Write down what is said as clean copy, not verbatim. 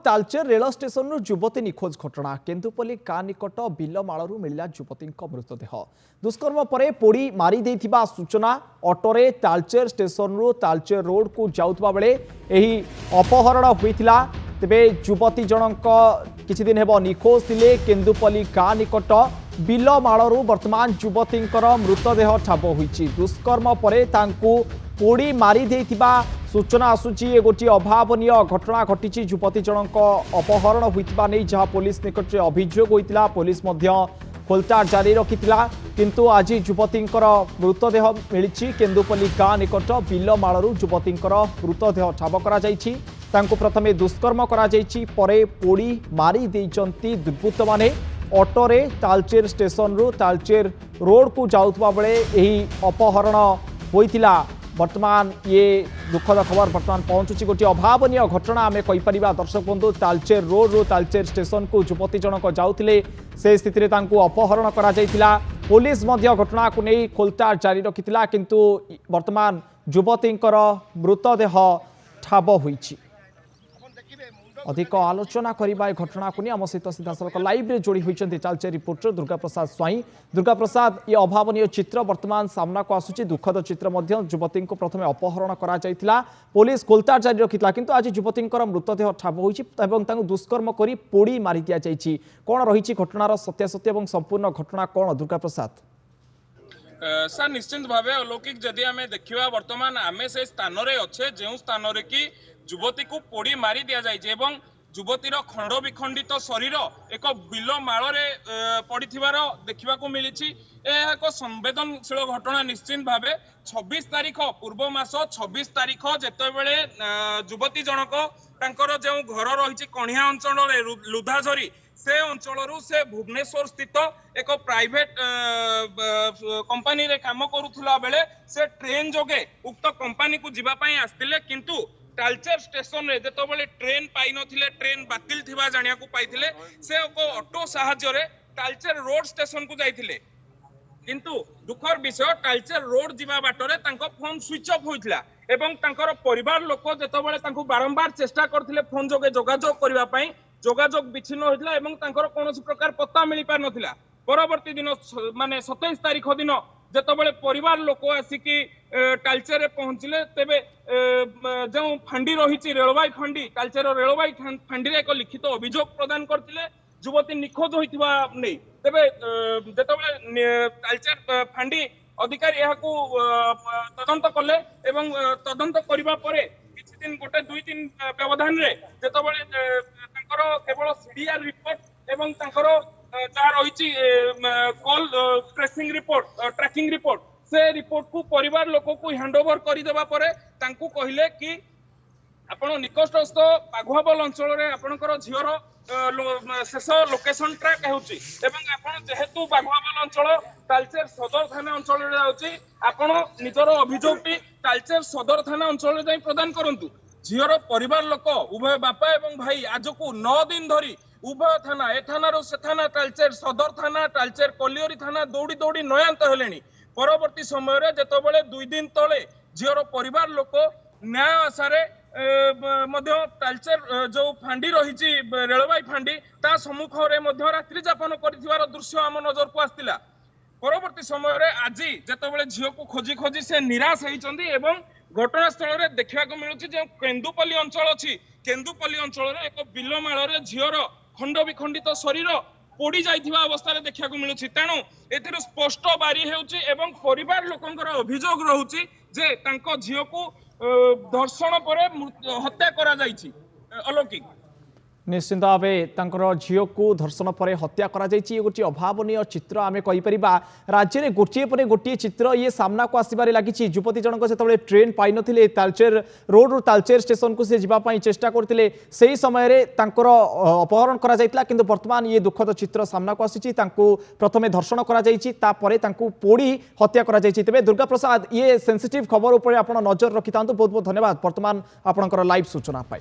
Talcher rail station युवती निखोज घटना केन्दुपल्ली गाँ निकट बिलमालू मिला युवती मृतदेह दुष्कर्म पर पोड़ी मारी देथिबा सूचना ऑटोरे तालचेर स्टेशन तालचेर रोड को जाउतबा बेले एही अपहरण होइथिला। तेबे युवती जनक किछि दिन हेबो निखोज थिले। केन्दुपल्ली गाँ निकट बिलमालू वर्तमान युवती मृतदेह ठाब होइछि। दुष्कर्म पर तांकु पोड़ी मारी देथिबा सूचना आसूची। गोटे अभावनीय घटना घटी युवती जनक अपहरण होइतिबा नै जहाँ पुलिस निकट में अभियोग होइतिला। पुलिस मध्य खोलताड़ जारी रखितिला किंतु आज युवती मृतदेह मिली। केन्दुपल्ली गाँ निकट बिलमालू युवती मृतदेह ठाब करा जाइछि। तांको प्रथमे दुष्कर्म करा जाइछि परे पोड़ी मारी देइचंती दुर्बृत्त माने। ऑटोरे तालचेर स्टेशन रु तालचेर रोड को जाउतबा बेले एही अपहरण होइतिला। वर्तमान ये दुखद खबर वर्तमान पहुंचुची। गोटे अभावनीय घटना आम कहीपर दर्शक बंधु। तालचेर रोड रू तालचेर स्टेशन को युवती जनक जाउथिले से स्थिति रे तांको अपहरण करा जायतिला। पुलिस मध्य घटना को नहीं खोलताड़ जारी रखितिला किंतु वर्तमान युवतींकर मृतदेह ठाब होइछि। अधिक आलोचना करबा घटना को नहीं आम सहित सीधासलख लाइव रे जोड़ी होइछन्ति तालचेर रिपोर्टर दुर्गा प्रसाद स्वाई। दुर्गा प्रसाद, ये अभावनीय चित्र वर्तमान सामना को आसुची। दुखद चित्र मध्य युवती को प्रथमे अपहरण करा जायतिला। पुलिस खोलताड़ जारी रखितिला किंतु आज युवतींकर मृतदेह ठाब होइछि एवं तांको दुष्कर्म करी पोड़ी मारी दिया जायछि। कोन रहिछि घटनार सत्यासत्य एवं संपूर्ण घटना कोन दुर्गा प्रसाद? सर निश्चित भाव अलौकिक जदि आम देखा वर्तमान आम से स्थान अच्छे जो स्थान कि युवती को पोड़ी मारी दि जाए युवतीर खंड विखंडित शरीर एक बिलमाल पड़ी देखा मिली। एक संवेदनशील घटना निश्चित भाव 26 तारीख पूर्व मास 26 तारीख जितेबले युवती जनक तांकर जो घर रही कणिया अंचल लुधाझरी से अंचल से भुवनेश्वर स्थित एक प्राइवेट कंपनी रे काम करुला बेले से ट्रेन जोगे उक्त कंपनी को जीवाई आसते किंतु तालचेर स्टेशन रे जेतबले ट्रेन पाई नथिले ट्रेन बातिल थिबा जानिया को पाइथिले से ऑटो सहायरे तालचेर रोड स्टेशन को जाइथिले किंतु दुखर विषय तालचेर रोड जीवा बाटरे तांको फोन स्विच ऑफ होइथिला एवं तांकर परिवार लोक जेतबले तांको बारंबार चेष्टा करथिले फोन जोगे जोगाजोग करबा पई जोगाजोग विच्छिन्न होइथिला एवं तांकर कोनोसी प्रकार पत्ता मिली पार नथिला। परवर्ती दिन माने 27 तारीख दिन जेतबले परिवार लोक आसिकी तालचेर रे पहुंचले तेबे जो फांडी रही रेलवाई फांडी तालचेर रेलवाई फांडी रे एक लिखित अभियोग प्रदान करथिले युवती निखोज होइतिबा नै। तेबे जेतबले तालचेर फांडी अधिकारी याकू तदंत कले एवं तदंत करिबा परे किछि दिन गोटे 2-3 व्यवधान रे जेतबले तांकर केवल सीडीआर रिपोर्ट एवं तांकर जहाँ रही call tracing report tracking report से रिपोर्ट को परिवार लोक को हैंडओवर करदेवा तांकू कहले कि आपण निकटस्थ बाघुआबल अंचल रे आपणकर झीवर शेष लोकेशन ट्रैक होउची एवं आपण जेहेतु बाघुआबल अंचल तालचेर सदर थाना अंचल रे जाउची आपण निजर अभियोगटी तालचेर सदर थाना अंचल रे जाई प्रदान करंतु। झीवर परिवार लोक उभय बापा एवं भाई आज को 9 दिन धरी उभय थाना ए थाना से थाना तालचेर सदर थाना तालचेर कलियरी थाना दौड़ी दौड़ी नयांत हेलेनी। परवर्ती समय रे जेतबले 2 दिन तले झीवर परिवार लोक न्याय आशारे तालचेर जो फांडी रही रेलवाई फांडी ता सम्मुख रे रात्रि जापन कर दृश्य आम नजर को आसला। परवर्ती समय रे आज जेतबले झील को खोजी खोजी से निराश होइचंदी एवं घटनास्थल रे देखा मिलूँ जो केन्दुपल्ली अंचल अच्छी केन्दुपल्ली अंचल रे एक बिलमाल रे झीर खंड विखंडित शरीर पोड़ी जाइथिबा अवस्था देखा मिलूँ। तेणु एथिर स्पष्ट बारी हेउची एवं परिवार लोकंकर अभियोग रहुची जे तांको झील को धर्षण पर हत्या करा जाइछि। अलौकिक निश्चिंत भाव झील को धर्षण पर हत्या करा जाइछि। गोटे अभावनीय चित्र आम कहीपर राज्य में गोटे पर गोटे चित्र ये सामना को आसबार लगी। युवती जनक जो ट्रेन पाई नथिले तालचेर रोड रू तालचेर स्टेशन को सी जावाई चेष्टा करते से समय अपहरण करा जाइतिला किंतु वर्तमान ये दुखद चित्र सामना को आसी। प्रथमे धर्षण करा जाइछि तापरे तांको पोड़ी हत्या करा जाइछि। तेबे दुर्गा प्रसाद ये सेंसिटिव खबर उपर आपण नजर रखि बहुत बहुत धन्यवाद वर्तमान आपणकर लाइव सूचना पाई।